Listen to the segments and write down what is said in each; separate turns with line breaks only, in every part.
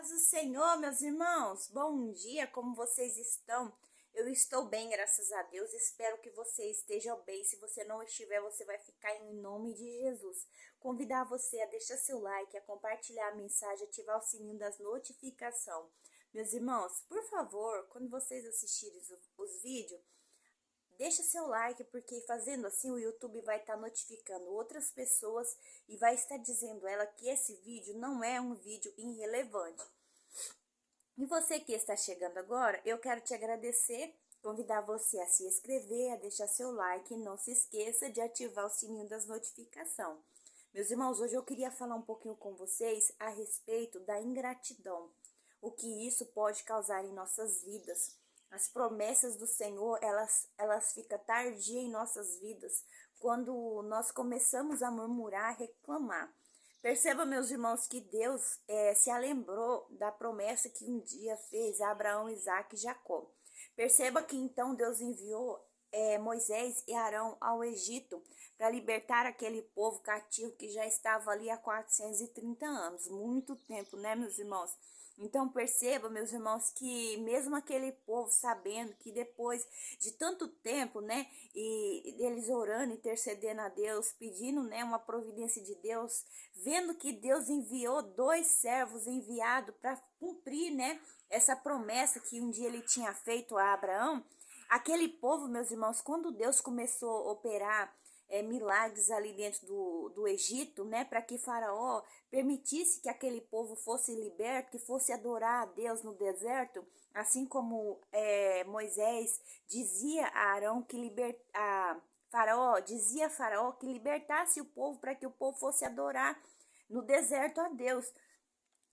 paz do Senhor, meus irmãos. Bom dia, como vocês estão? Eu estou bem, graças a Deus. Espero que você esteja bem. Se você não estiver, você vai ficar em nome de Jesus. Convidar você a deixar seu like, a compartilhar a mensagem, ativar o sininho das notificações. Meus irmãos, por favor, quando vocês assistirem os vídeos, deixa seu like, porque fazendo assim o YouTube vai estar notificando outras pessoas e vai estar dizendo ela que esse vídeo não é um vídeo irrelevante. E você que está chegando agora, eu quero te agradecer, convidar você a se inscrever, a deixar seu like e não se esqueça de ativar o sininho das notificações. Meus irmãos, hoje eu queria falar um pouquinho com vocês a respeito da ingratidão, o que isso pode causar em nossas vidas. As promessas do Senhor, elas ficam tardias em nossas vidas, quando nós começamos a murmurar, reclamar. Perceba, meus irmãos, que Deus se lembrou da promessa que um dia fez a Abraão, Isaque e Jacó. Perceba que então Deus enviou Moisés e Arão ao Egito para libertar aquele povo cativo que já estava ali há 430 anos. Muito tempo, né, meus irmãos? Então perceba, meus irmãos, que mesmo aquele povo sabendo que depois de tanto tempo, né, e eles orando, intercedendo a Deus, pedindo, né, uma providência de Deus, vendo que Deus enviou 2 servos enviados para cumprir, né, essa promessa que um dia ele tinha feito a Abraão, aquele povo, meus irmãos, quando Deus começou a operar milagres ali dentro do Egito, né, para que Faraó permitisse que aquele povo fosse liberto, que fosse adorar a Deus no deserto, assim como Moisés dizia a Arão que Faraó dizia a Faraó que libertasse o povo para que o povo fosse adorar no deserto a Deus.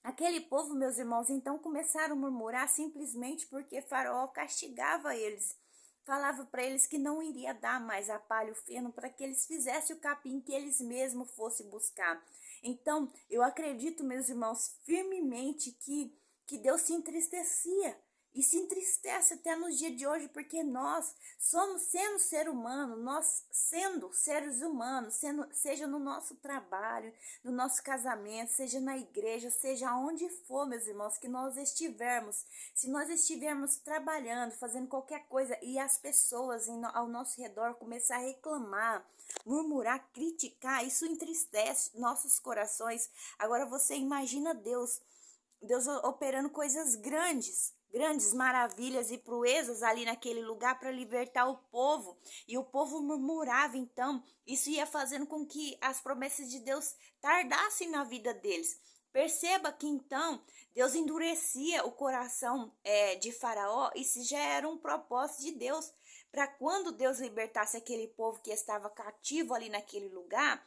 Aquele povo, meus irmãos, então começaram a murmurar simplesmente porque Faraó castigava eles. Falava para eles que não iria dar mais a palha e o feno para que eles fizessem o capim que eles mesmos fossem buscar. Então, eu acredito, meus irmãos, firmemente que Deus se entristecia. E se entristece até nos dias de hoje, porque nós somos, sendo ser humano, nós sendo seres humanos, seja no nosso trabalho, no nosso casamento, seja na igreja, seja onde for, meus irmãos, que nós estivermos, se nós estivermos trabalhando, fazendo qualquer coisa e as pessoas ao nosso redor começar a reclamar, murmurar, criticar, isso entristece nossos corações. Agora você imagina Deus operando coisas grandes maravilhas e proezas ali naquele lugar para libertar o povo, e o povo murmurava. Então isso ia fazendo com que as promessas de Deus tardassem na vida deles. Perceba que então Deus endurecia o coração de Faraó, e isso já era um propósito de Deus, para quando Deus libertasse aquele povo que estava cativo ali naquele lugar,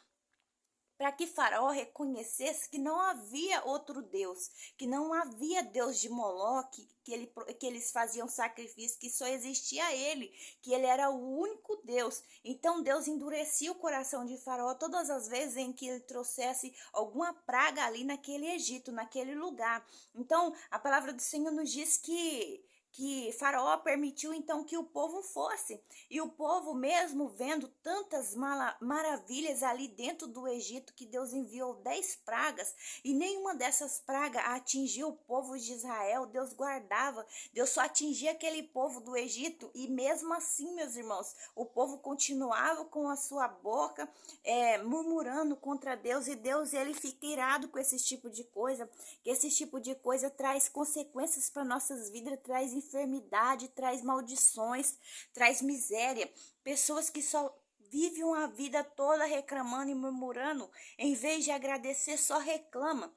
para que Faraó reconhecesse que não havia outro Deus, que não havia Deus de Moloque, que eles faziam sacrifício, que só existia ele, que ele era o único Deus. Então Deus endurecia o coração de Faraó todas as vezes em que ele trouxesse alguma praga ali naquele Egito, naquele lugar. Então a palavra do Senhor nos diz que Faraó permitiu então que o povo fosse, e o povo, mesmo vendo tantas maravilhas ali dentro do Egito, que Deus enviou 10 pragas, e nenhuma dessas pragas atingiu o povo de Israel. Deus guardava, Deus só atingia aquele povo do Egito, e mesmo assim, meus irmãos, o povo continuava com a sua boca murmurando contra Deus, e Deus, ele fica irado com esse tipo de coisa, que esse tipo de coisa traz consequências para nossas vidas, traz enfermidade, traz maldições, traz miséria. Pessoas que só vivem a vida toda reclamando e murmurando, em vez de agradecer, só reclama.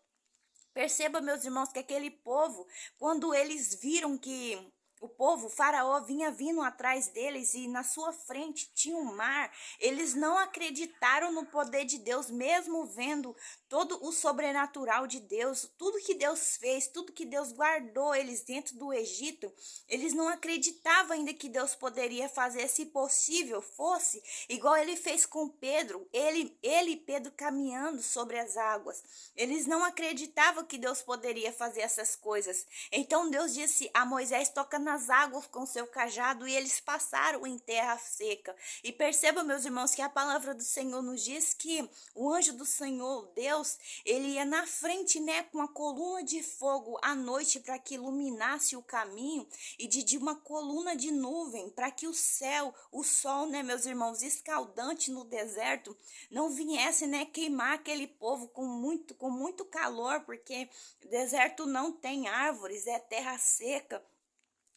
Perceba, meus irmãos, que aquele povo, quando eles viram que o povo, Faraó, vinha vindo atrás deles e na sua frente tinha um mar, eles não acreditaram no poder de Deus, mesmo vendo todo o sobrenatural de Deus, tudo que Deus fez, tudo que Deus guardou eles dentro do Egito. Eles não acreditavam ainda que Deus poderia fazer, se possível fosse, igual ele fez com Pedro, ele e Pedro caminhando sobre as águas. Eles não acreditavam que Deus poderia fazer essas coisas. Então Deus disse a Moisés: toca nas águas com seu cajado e eles passaram em terra seca. E perceba, meus irmãos, que a palavra do Senhor nos diz que o anjo do Senhor, Deus, ele ia na frente, né, com uma coluna de fogo à noite para que iluminasse o caminho e de uma coluna de nuvem para que o céu, o sol, né, meus irmãos, escaldante no deserto, não viesse, né, queimar aquele povo com muito calor, porque deserto não tem árvores, é terra seca.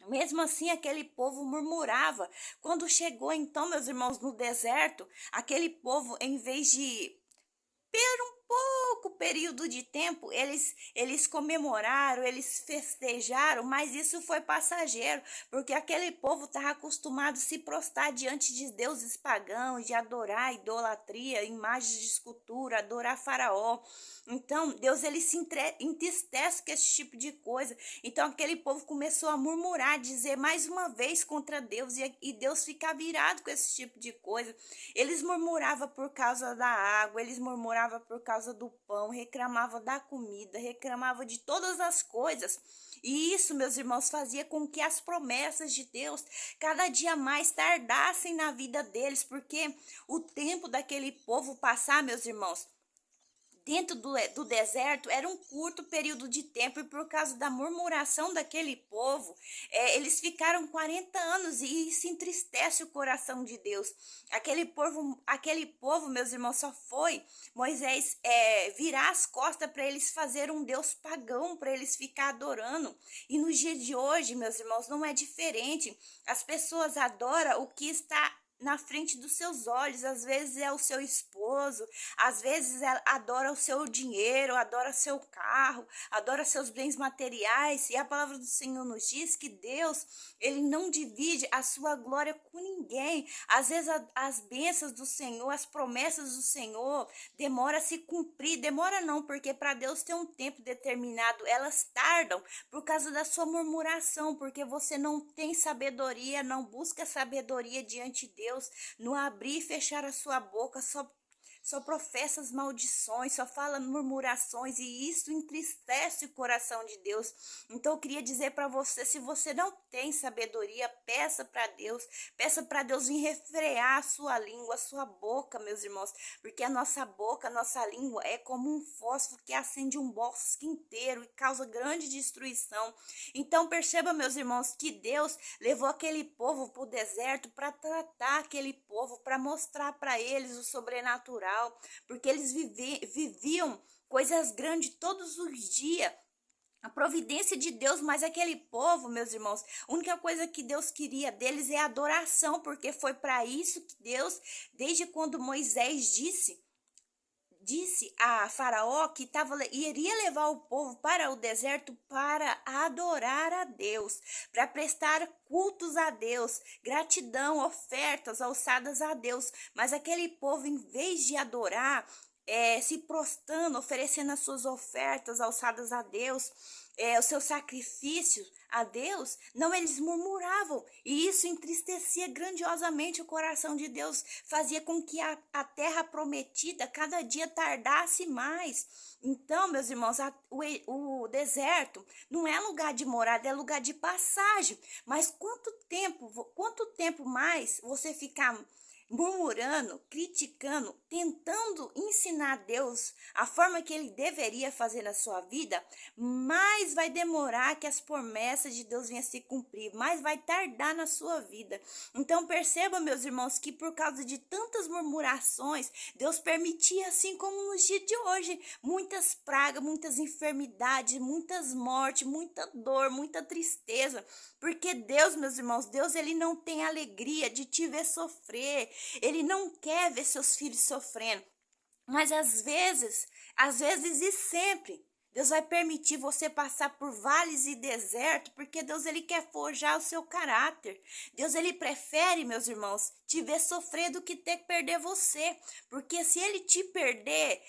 Mesmo assim, aquele povo murmurava. Quando chegou, então, meus irmãos, no deserto, aquele povo, em vez de pouco período de tempo, eles comemoraram, eles festejaram, mas isso foi passageiro, porque aquele povo estava acostumado a se prostrar diante de deuses pagãos, de adorar idolatria, imagens de escultura, adorar faraó. Então, Deus ele se entristece com esse tipo de coisa. Então, aquele povo começou a murmurar, dizer mais uma vez contra Deus, e Deus fica virado com esse tipo de coisa. Eles murmuravam por causa da água, eles murmuravam por causa do pão, reclamavam da comida, reclamavam de todas as coisas. E isso, meus irmãos, fazia com que as promessas de Deus cada dia mais tardassem na vida deles, porque o tempo daquele povo passar, meus irmãos, dentro do deserto era um curto período de tempo, e por causa da murmuração daquele povo, eles ficaram 40 anos, e isso entristece o coração de Deus. Aquele povo, meus irmãos, só foi Moisés virar as costas para eles fazer um Deus pagão, para eles ficar adorando. E no dia de hoje, meus irmãos, não é diferente. As pessoas adoram o que está na frente dos seus olhos. Às vezes é o seu esposo, às vezes ela adora o seu dinheiro, adora seu carro, adora seus bens materiais. E a palavra do Senhor nos diz que Deus, ele não divide a sua glória com ninguém. Às vezes as bênçãos do Senhor, as promessas do Senhor demora a se cumprir. Demora não, porque para Deus tem um tempo determinado. Elas tardam por causa da sua murmuração, porque você não tem sabedoria, não busca sabedoria diante de Deus. No abrir e fechar a sua boca, só professa as maldições, só fala murmurações, e isso entristece o coração de Deus. Então eu queria dizer para você, se você não tem sabedoria, peça para Deus vir refrear a sua língua, a sua boca, meus irmãos, porque a nossa boca, a nossa língua é como um fósforo que acende um bosque inteiro e causa grande destruição. Então perceba, meus irmãos, que Deus levou aquele povo para o deserto para tratar aquele povo, para mostrar para eles o sobrenatural, porque eles viviam coisas grandes todos os dias, a providência de Deus. Mas aquele povo, meus irmãos, a única coisa que Deus queria deles é adoração, porque foi para isso que Deus, desde quando Moisés disse a Faraó que iria levar o povo para o deserto para adorar a Deus, para prestar cultos a Deus, gratidão, ofertas alçadas a Deus. Mas aquele povo, em vez de adorar, se prostrando, oferecendo as suas ofertas alçadas a Deus, o seu sacrifício a Deus, não, eles murmuravam, e isso entristecia grandiosamente o coração de Deus, fazia com que a terra prometida cada dia tardasse mais. Então, meus irmãos, o deserto não é lugar de morada, é lugar de passagem. Mas quanto tempo mais você ficar murmurando, criticando, tentando ensinar a Deus a forma que ele deveria fazer na sua vida, mais vai demorar que as promessas de Deus venham a se cumprir, mais vai tardar na sua vida. Então perceba, meus irmãos, que por causa de tantas murmurações, Deus permitia, assim como nos dias de hoje, muitas pragas, muitas enfermidades, muitas mortes, muita dor, muita tristeza, porque Deus, meus irmãos, Deus, ele não tem alegria de te ver sofrer. Ele não quer ver seus filhos sofrendo. Mas às vezes e sempre, Deus vai permitir você passar por vales e deserto, porque Deus, ele quer forjar o seu caráter. Deus, ele prefere, meus irmãos, te ver sofrer do que ter que perder você. Porque se ele te perder,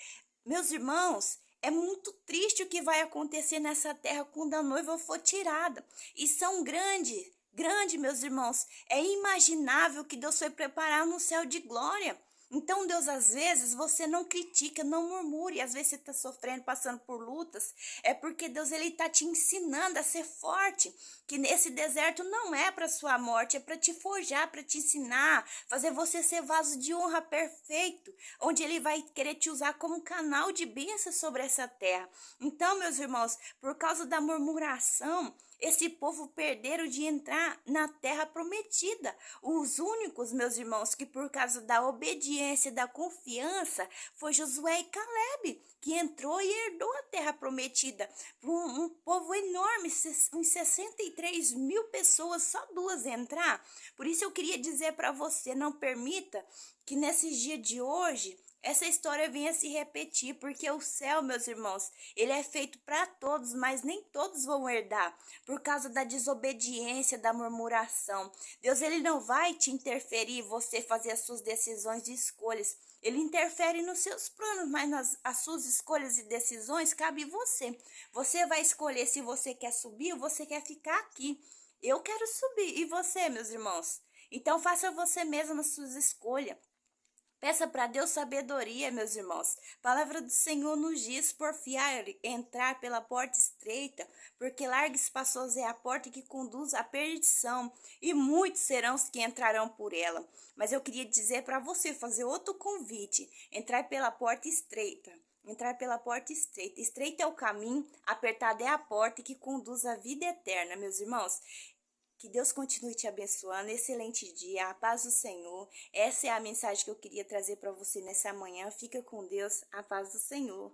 meus irmãos, é muito triste o que vai acontecer nessa terra quando a noiva for tirada. E são grande, meus irmãos, é imaginável que Deus foi preparar no céu de glória. Então, Deus, às vezes, você não critica, não murmure. Às vezes você está sofrendo, passando por lutas. É porque Deus, ele está te ensinando a ser forte. Que nesse deserto não é para sua morte, é para te forjar, para te ensinar, fazer você ser vaso de honra perfeito, onde ele vai querer te usar como canal de bênção sobre essa terra. Então, meus irmãos, por causa da murmuração, esse povo perderam de entrar na terra prometida. Os únicos, meus irmãos, que por causa da obediência e da confiança, foi Josué e Caleb, que entrou e herdou a terra prometida. Um povo enorme, uns 63 mil pessoas, só duas entrar. Por isso eu queria dizer para você, não permita que nesses dias de hoje essa história venha se repetir, porque o céu, meus irmãos, ele é feito para todos, mas nem todos vão herdar, por causa da desobediência, da murmuração. Deus, ele não vai te interferir, você fazer as suas decisões e escolhas. Ele interfere nos seus planos, mas as suas escolhas e decisões cabe você. Você vai escolher se você quer subir ou você quer ficar aqui. Eu quero subir, e você, meus irmãos? Então faça você mesmo as suas escolhas. Peça para Deus sabedoria, meus irmãos. A palavra do Senhor nos diz: porfiar, entrar pela porta estreita, porque larga e espaçosa é a porta que conduz à perdição, e muitos serão os que entrarão por ela. Mas eu queria dizer para você, fazer outro convite: entrar pela porta estreita. Entrar pela porta estreita. Estreita é o caminho, apertada é a porta que conduz à vida eterna, meus irmãos. Que Deus continue te abençoando. Excelente dia. A paz do Senhor. Essa é a mensagem que eu queria trazer para você nessa manhã. Fica com Deus. A paz do Senhor.